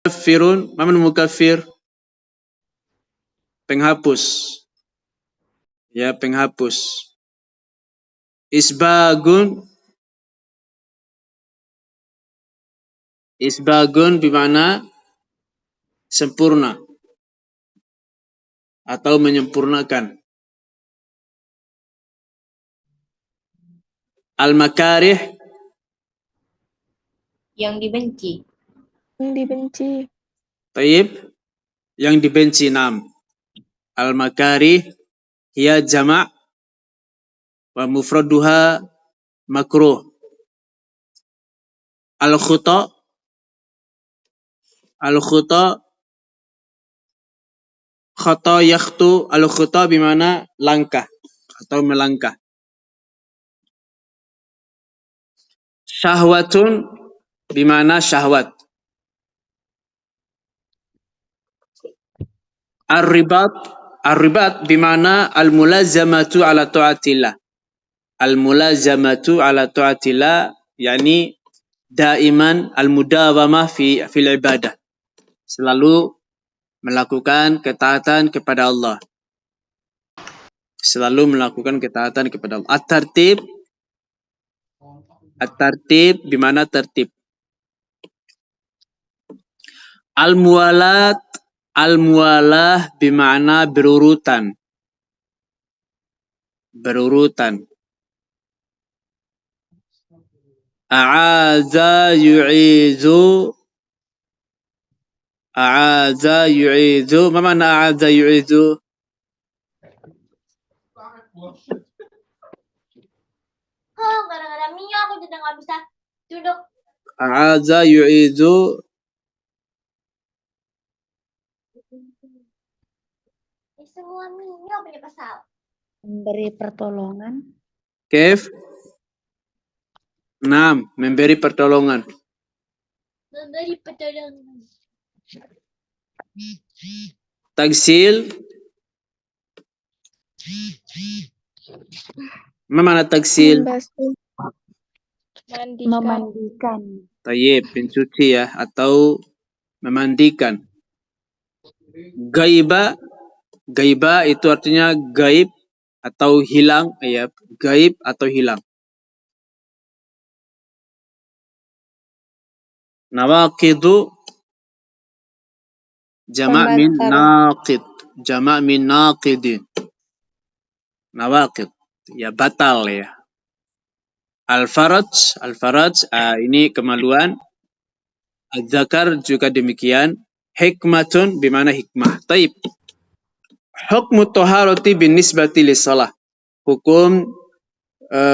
Mukaffirun, mana mukaffir? Penghapus. Ya, penghapus. Isbagun. Isbagun bermakna sempurna atau menyempurnakan. Al-makarih, yang dibenci. Yang dibenci. taib, yang dibenci. Nam. Al-makarih hiya jama' wa mufraduha makruh. Al-khuta, al-khuta, khata yakhtu, al-khuta bimana langkah atau melangkah. Syahwatun bimana syahwat. Ar-ribat, ar-ribat bimana al-mulazamatu ala ta'atillah. Al-mulazamatu ala ta'atillah yakni daiman al-mudawamah fil ibadah. Selalu melakukan ketaatan kepada Allah. Selalu melakukan ketaatan kepada Allah. At-tartib, at-tartib bimana tertib. Al-muwalat, al-muwalah bimana berurutan. Berurutan. A'aza yu'izu, a'aza yu'izu. Apa makna a'aza yu'izu? Gara-gara Mia aku jadi nggak bisa duduk. A'aza yu'izu. Semua Mia punya pasal. Memberi pertolongan. Kef? Naam, memberi pertolongan. Memberi pertolongan. Tagsil. Apa makna tagsil? Membasuh. Memandikan. Tayyib, pencuci ya, atau memandikan. Gaiba, gaiba itu artinya gaib atau hilang, ya, gaib atau hilang. Nawaqidu jama' min naqid, jama' min naqidin. Nawaqid, ya batal ya. Al-faraj, al-faraj ini kemaluan. Al-zakar juga demikian. Hikmatun bimana hikmah. Taib. Hukmu taharati bin nisbati lissalah. Hukum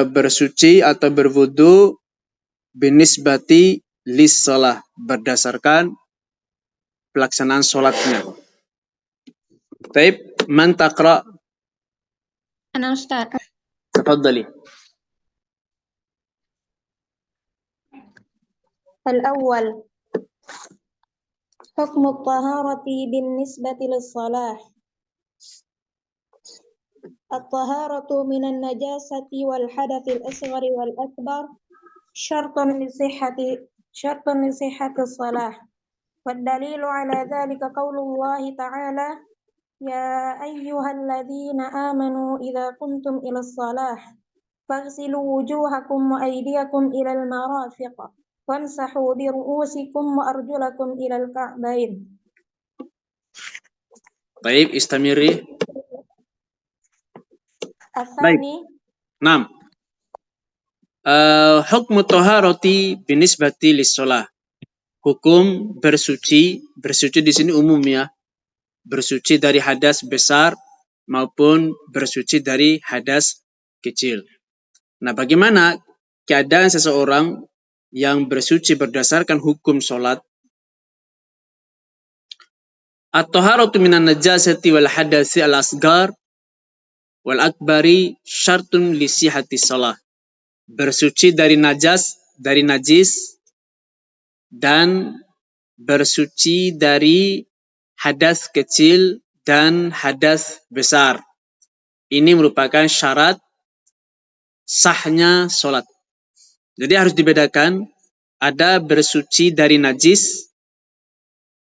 bersuci atau berwudu bin nisbati lissalah. Berdasarkan pelaksanaan sholatnya. Taib. Man taqra. Ana Ustaz. Tafadhali. الأول حكم الطهارة بالنسبة للصلاة. الطهارة من النجاسة والحدث الأصغر والأكبر شرط لصحة الصلاة. والدليل على ذلك قول الله تعالى: يا أيها الذين آمنوا إذا قمتم إلى الصلاة فاغسلوا وجوهكم وأيديكم إلى المرافق وامسحوا برؤوسكم وأرجلكم إلى الكعبين. Baik, istamiri. الثاني. Naam. Hukmu taharati binisbati lissalah. Hukum bersuci, bersuci di sini umum ya. Bersuci dari hadas besar maupun bersuci dari hadas kecil. Nah, bagaimana keadaan seseorang yang bersuci berdasarkan hukum sholat? At-taharatu minan najasati wal hadasi al-asgar wal akbari syartun li sihhati shalah. Bersuci dari najas, dari najis, dan bersuci dari hadas kecil dan hadas besar. Ini merupakan syarat sahnya sholat. Jadi harus dibedakan, ada bersuci dari najis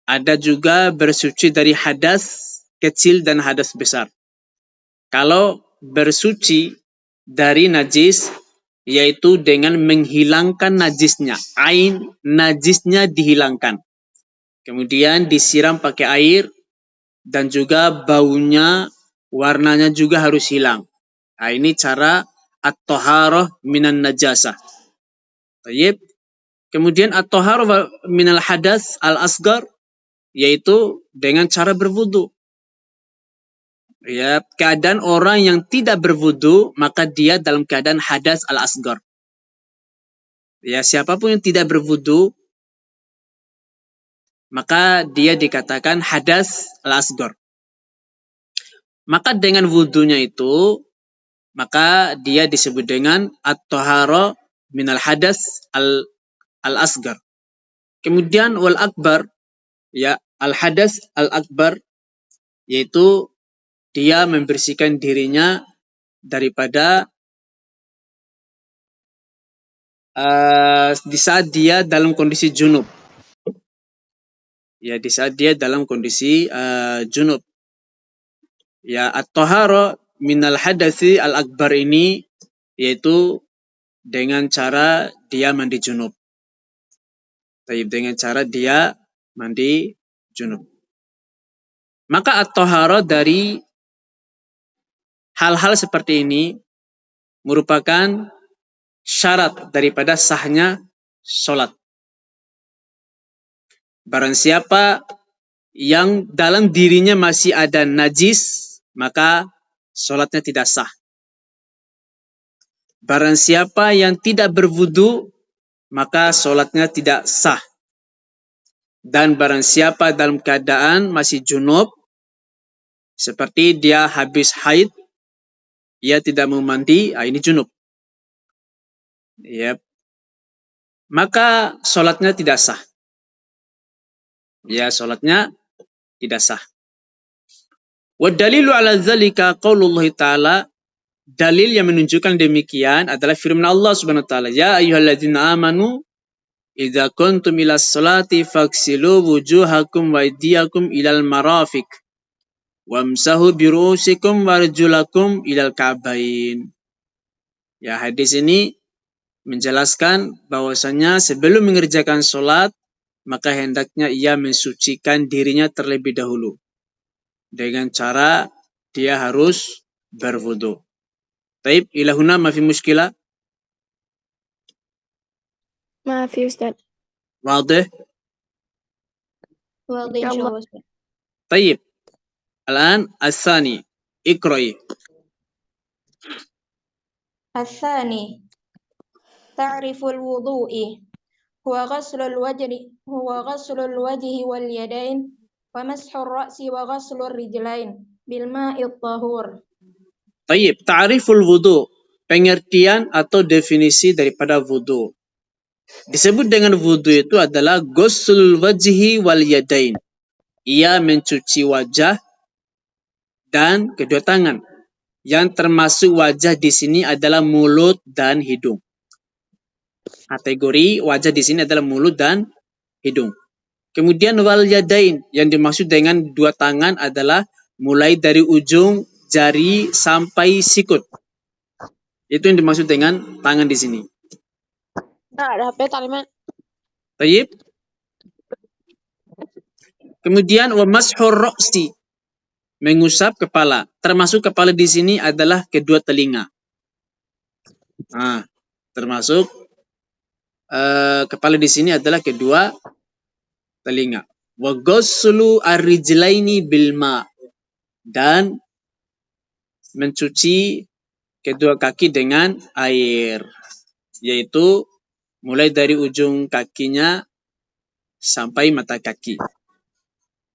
Ada juga bersuci dari hadas kecil dan hadas besar. Kalau bersuci dari najis, yaitu dengan menghilangkan najisnya, ain najisnya dihilangkan. Kemudian disiram pakai air dan juga baunya, warnanya juga harus hilang. Nah, ini cara at-taharah minan najasah. Baik. Kemudian at-taharah minal hadas al-asgar, yaitu dengan cara berwudu. Ya, keadaan orang yang tidak berwudu, maka dia dalam keadaan hadas al-asgar. Ya, siapapun yang tidak berwudu, maka dia dikatakan hadas al-asgar. Maka dengan wudunya itu, maka dia disebut dengan at-taharah minal hadas al-asgar. Kemudian wal akbar, ya, al-hadas al-akbar, yaitu dia membersihkan dirinya daripada di saat dia dalam kondisi junub. Ya, di saat dia dalam kondisi junub. Ya, at-taharah minal hadasi al-akbar ini yaitu dengan cara dia mandi junub. Dengan cara dia mandi junub. Maka at-taharah dari hal-hal seperti ini merupakan syarat daripada sahnya sholat. Barang siapa yang dalam dirinya masih ada najis, maka sholatnya tidak sah. Barang siapa yang tidak berwudu, maka sholatnya tidak sah. Dan barang siapa dalam keadaan masih junub, seperti dia habis haid, ia tidak mau mandi, ini junub. Yep. Maka sholatnya tidak sah. Ya, sholatnya tidak sah. Wa dalilu ala dzalika qaulullah ta'ala, dalil yang menunjukkan demikian adalah firman Allah Subhanahu wa taala, ya ayyuhalladzina amanu idza kuntum ilas salati faghsilu wujuhakum wa aydiyakum ilal marafiq wamsahu birusikum warjulakum ilal ka'bain. Ya, hadis ini menjelaskan bahwasanya sebelum mengerjakan sholat, maka hendaknya ia mensucikan dirinya terlebih dahulu. Dengan cara dia harus berwudu. Taib, ilahuna ma fi muskilah? Ma fi Ustaz. Wadih? Wadih insyaallah Ustaz. Taib. Al-an as-sani. Iqra'i. As-sani ta'riful wudu'i huwa ghaslul wajhi wal yadain wa mashur ra'si wa ghaslur rijlain bil ma'id tahur. Taib, ta'riful wudu, pengertian atau definisi daripada wudu. Disebut dengan wudu itu adalah ghuslul wajhi wal yadain. Ia mencuci wajah dan kedua tangan. Yang termasuk wajah di sini adalah mulut dan hidung. Kategori wajah di sini adalah mulut dan hidung. Kemudian wal yadain, yang dimaksud dengan dua tangan adalah mulai dari ujung jari sampai sikut. Itu yang dimaksud dengan tangan di sini. Nah, ada HP taliman. Baik. Kemudian wa mashur ra'si, mengusap kepala. Termasuk kepala di sini adalah kedua telinga. Termasuk kepala di sini adalah kedua telinga. Wa ghuslu ar-rijlaini bil ma, dan mencuci kedua kaki dengan air, yaitu mulai dari ujung kakinya sampai mata kaki.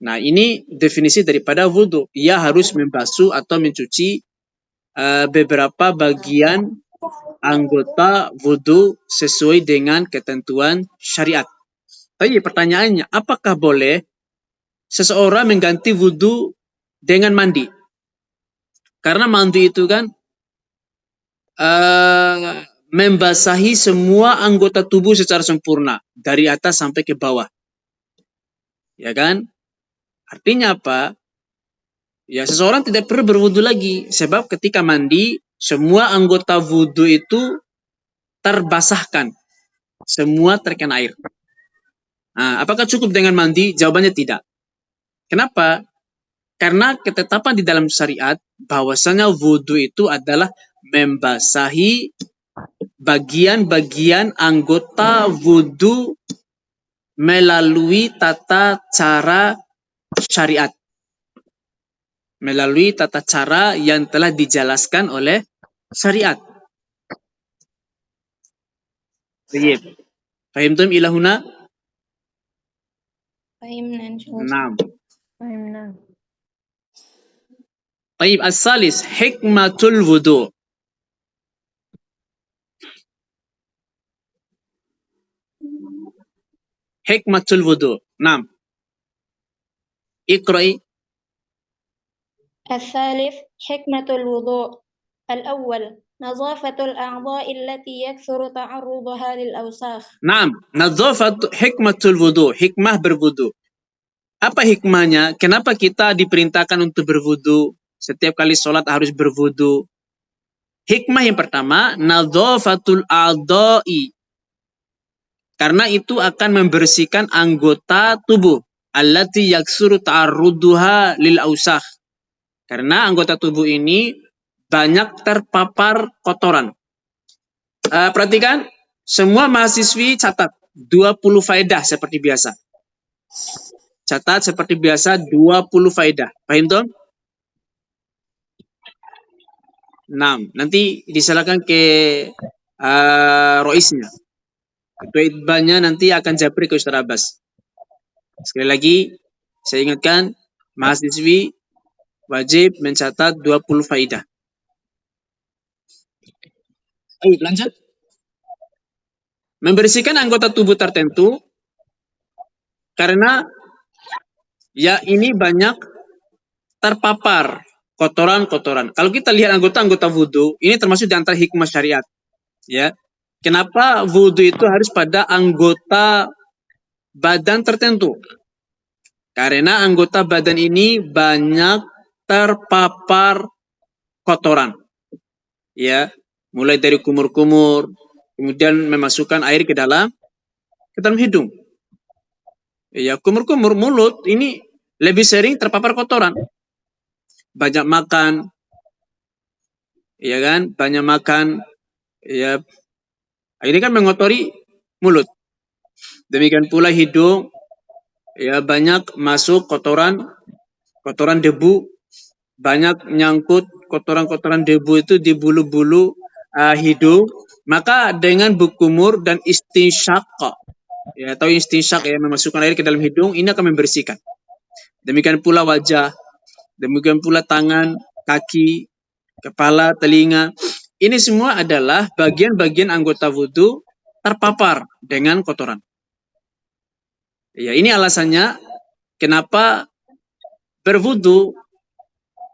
Nah, ini definisi daripada wudu. Ia harus membasuh atau mencuci beberapa bagian anggota wudu sesuai dengan ketentuan syariat. Tapi pertanyaannya, apakah boleh seseorang mengganti wudu dengan mandi? Karena mandi itu kan membasahi semua anggota tubuh secara sempurna dari atas sampai ke bawah. Ya kan? Artinya apa? Ya, seseorang tidak perlu berwudu lagi. Sebab ketika mandi, semua anggota wudu itu terbasahkan. Semua terkena air. Nah, apakah cukup dengan mandi? Jawabannya tidak. Kenapa? Karena ketetapan di dalam syariat bahwasanya wudu itu adalah membasahi bagian-bagian anggota wudu melalui tata cara syariat. Melalui tata cara yang telah dijelaskan oleh syariat. Baik. Fahimtum ila huna? Fahimna insyaallah. Naam. Fahimna. Baik, as-salis hikmatul wudu. Hikmatul wudu. Naam. Iqra'i. الثالث حكمة الوضوء. الأول نظافة الأعضاء التي يكثر تعرضها للأوساخ. Naam, nadzafatu hikmatul wudu, hikmah berwudu. Apa hikmahnya? Kenapa kita diperintahkan untuk berwudu? Setiap kali sholat harus berwudu. Hikmah yang pertama, nadzafatul a'dha'i. Karena itu akan membersihkan anggota tubuh. Allati yaksuru ta'arruduha lil ausakh. Karena anggota tubuh ini banyak terpapar kotoran. Perhatikan, semua mahasiswi catat 20 faedah seperti biasa. Catat seperti biasa 20 faedah. Paham Tom? 6. Nanti diserahkan ke Roisnya. Ketua Itbanya nanti akan japri ke Ustaz Abbas. Sekali lagi, saya ingatkan, mahasiswi wajib mencatat 20 faedah. Ayo, lanjut. Membersihkan anggota tubuh tertentu karena ya ini banyak terpapar kotoran-kotoran. Kalau kita lihat anggota-anggota wudu, ini termasuk di antara hikmah syariat. Ya, kenapa wudu itu harus pada anggota badan tertentu? Karena anggota badan ini banyak terpapar kotoran. Ya, mulai dari kumur-kumur, kemudian memasukkan air ke dalam hidung. Ya, kumur-kumur mulut ini lebih sering terpapar kotoran. Banyak makan, ya kan? Banyak makan, ya. Ini kan mengotori mulut. Demikian pula hidung, ya banyak masuk kotoran debu, banyak nyangkut kotoran-kotoran debu itu di bulu-bulu hidung. Maka dengan berkumur dan istinsyak, ya atau istinsyak ya memasukkan air ke dalam hidung, ini akan membersihkan. Demikian pula wajah, demikian pula tangan, kaki, kepala, telinga. Ini semua adalah bagian-bagian anggota wudu terpapar dengan kotoran. Ya, ini alasannya kenapa berwudu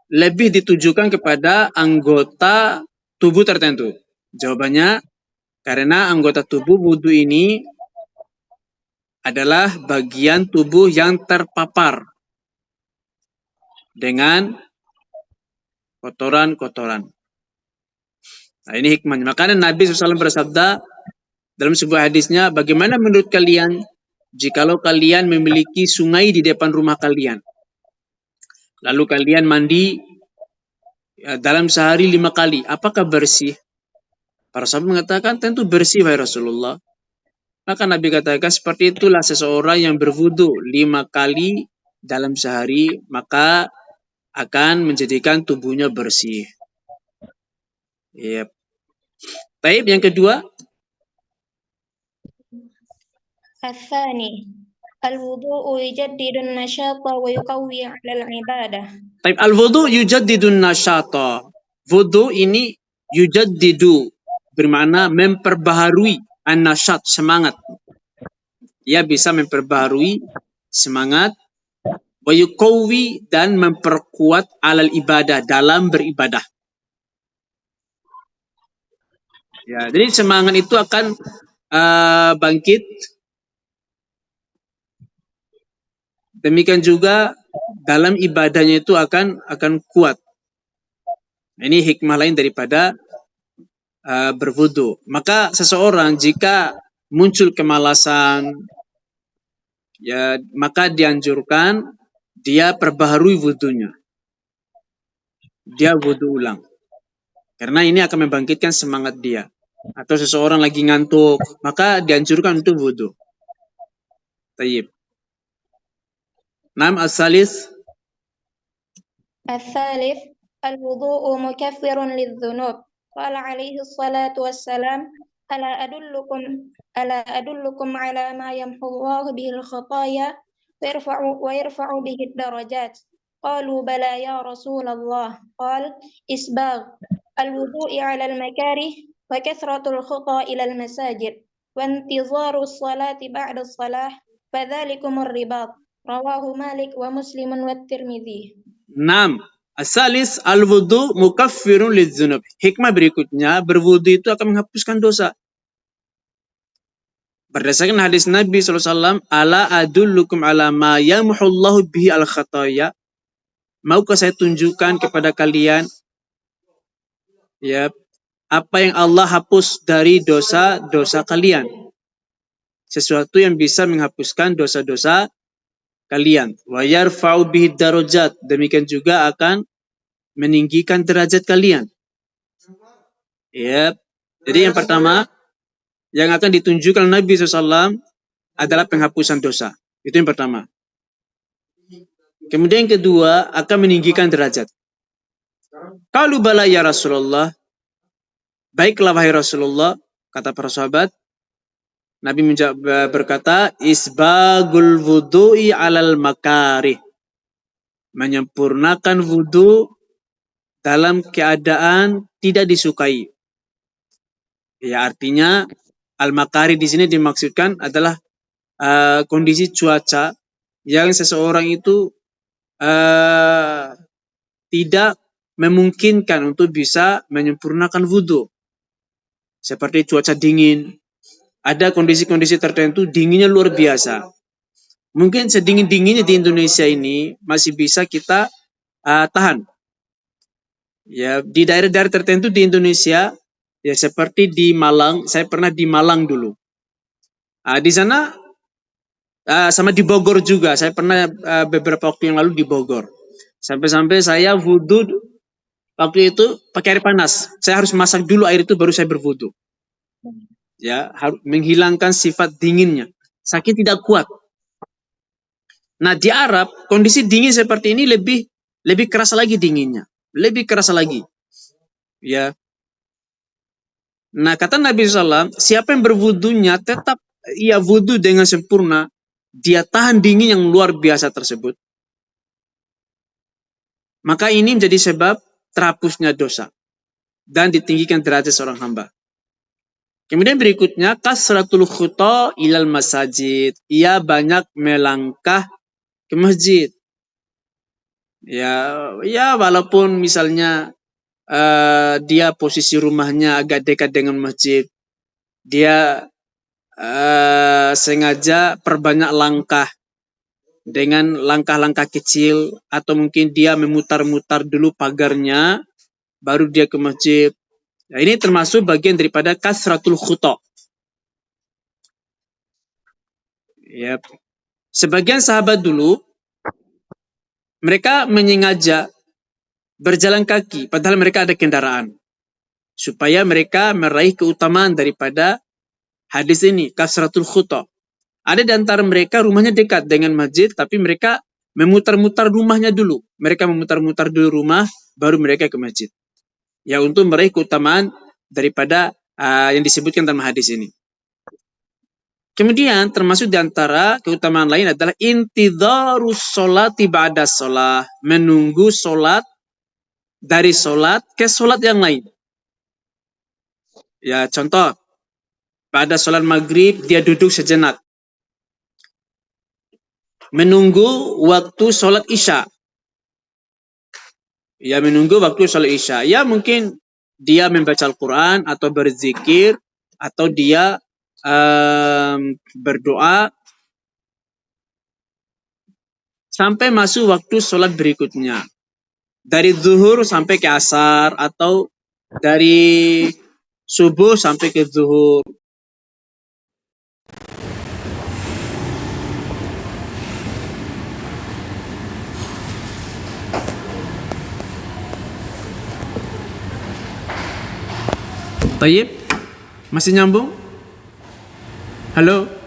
lebih ditujukan kepada anggota tubuh tertentu. Jawabannya, karena anggota tubuh wudu ini adalah bagian tubuh yang terpapar dengan kotoran-kotoran. Nah, ini hikmahnya. Makanya Nabi SAW bersabda dalam sebuah hadisnya, bagaimana menurut kalian jikalau kalian memiliki sungai di depan rumah kalian, lalu kalian mandi dalam sehari 5 kali, apakah bersih? Para sahabat mengatakan, tentu bersih, wahai Rasulullah. Maka Nabi katakan, seperti itulah seseorang yang berwudu 5 kali dalam sehari, maka akan menjadikan tubuhnya bersih. Yep. Baik, yang kedua. الثاني الوضوء يجدد النشاط ويقوي على العبادة. Baik, al-wudu yujaddidun nasyata. Wudu ini yujaddidu bermakna memperbaharui an-nasyat, semangat. Ia bisa memperbaharui semangat, wa yuqawwi dan memperkuat alal ibadah, dalam beribadah. Ya, jadi semangat itu akan bangkit Demikian juga dalam ibadahnya itu akan kuat. Ini hikmah lain daripada berwudu. Maka seseorang jika muncul kemalasan, ya maka dianjurkan dia perbaharui wudunya. Dia wudu ulang. Karena ini akan membangkitkan semangat dia. Atau seseorang lagi ngantuk, maka dianjurkan untuk wudu. Tayyib. Nam as-salis. الثالث الوضوء مكفر للذنوب قال عليه الصلاة والسلام ألا أدلكم على ما يمحو الله به الخطايا ويرفع به الدرجات قالوا بلى يا رسول الله قال إسباغ الوضوء على المكاره وكثرة الخطى إلى المساجد وانتظار الصلاة بعد الصلاة فذلكم الرباط رواه مالك ومسلم والترمذي. Nam, asalis al-wudu mukaffirun lidzunub. Hikmah berikutnya, berwudu itu akan menghapuskan dosa. Berdasarkan hadis Nabi SAW, ala adullukum ala ma yamhullahu bihi al-khataya. Maukah saya tunjukkan kepada kalian ya apa yang Allah hapus dari dosa-dosa kalian? Sesuatu yang bisa menghapuskan dosa-dosa kalian. Wa yarfa'u bihi darajat. Demikian juga akan meninggikan derajat kalian. Ya. Jadi yang pertama yang akan ditunjukkan Nabi SAW adalah penghapusan dosa. Itu yang pertama. Kemudian yang kedua akan meninggikan derajat. Qalu bala ya Rasulullah. Baiklah wahai Rasulullah, kata para sahabat. Nabi berkata, isbagul wudu'i alal makarih. Menyempurnakan wudu dalam keadaan tidak disukai. Ya artinya al-makari di sini dimaksudkan adalah kondisi cuaca yang seseorang itu tidak memungkinkan untuk bisa menyempurnakan wudu. Seperti cuaca dingin. Ada kondisi-kondisi tertentu dinginnya luar biasa. Mungkin sedingin-dinginnya di Indonesia ini masih bisa kita tahan. Ya, di daerah-daerah tertentu di Indonesia, ya seperti di Malang, saya pernah di Malang dulu. Di sana sama di Bogor juga, saya pernah beberapa waktu yang lalu di Bogor. Sampai-sampai saya wudu waktu itu pakai air panas. Saya harus masak dulu air itu baru saya berwudu. Ya, harus menghilangkan sifat dinginnya. Saking tidak kuat. Nah, di Arab kondisi dingin seperti ini lebih keras lagi dinginnya. Lebih keras lagi. Ya. Nah, kata Nabi SAW, siapa yang berwudunya tetap ia wudu dengan sempurna, dia tahan dingin yang luar biasa tersebut. Maka ini menjadi sebab terhapusnya dosa dan ditinggikan derajat seorang hamba. Kemudian berikutnya kasratul khuta ilal masajid. Ia banyak melangkah ke masjid. Ya walaupun misalnya dia posisi rumahnya agak dekat dengan masjid, dia sengaja perbanyak langkah dengan langkah-langkah kecil atau mungkin dia memutar-mutar dulu pagarnya baru dia ke masjid. Nah, ini termasuk bagian daripada kasratul khuta. Ya. Sebagian sahabat dulu mereka menyengaja berjalan kaki padahal mereka ada kendaraan supaya mereka meraih keutamaan daripada hadis ini, kasratul khuta. Ada di antara mereka rumahnya dekat dengan masjid tapi mereka memutar-mutar rumahnya dulu. Mereka memutar-mutar dulu rumah baru mereka ke masjid. Ya untuk meraih keutamaan daripada yang disebutkan dalam hadis ini. Kemudian termasuk di antara keutamaan lain adalah intidharus sholati ba'da sholah. Menunggu sholat dari sholat ke sholat yang lain. Ya contoh, pada sholat maghrib dia duduk sejenak. Menunggu waktu sholat isya. Ya menunggu waktu sholat isya. Ya mungkin dia membaca Al-Quran atau berzikir atau dia berdoa. sampai masuk waktu sholat berikutnya. Dari zuhur sampai ke asar atau dari subuh sampai ke zuhur. Tayyib? Masih nyambung? Halo?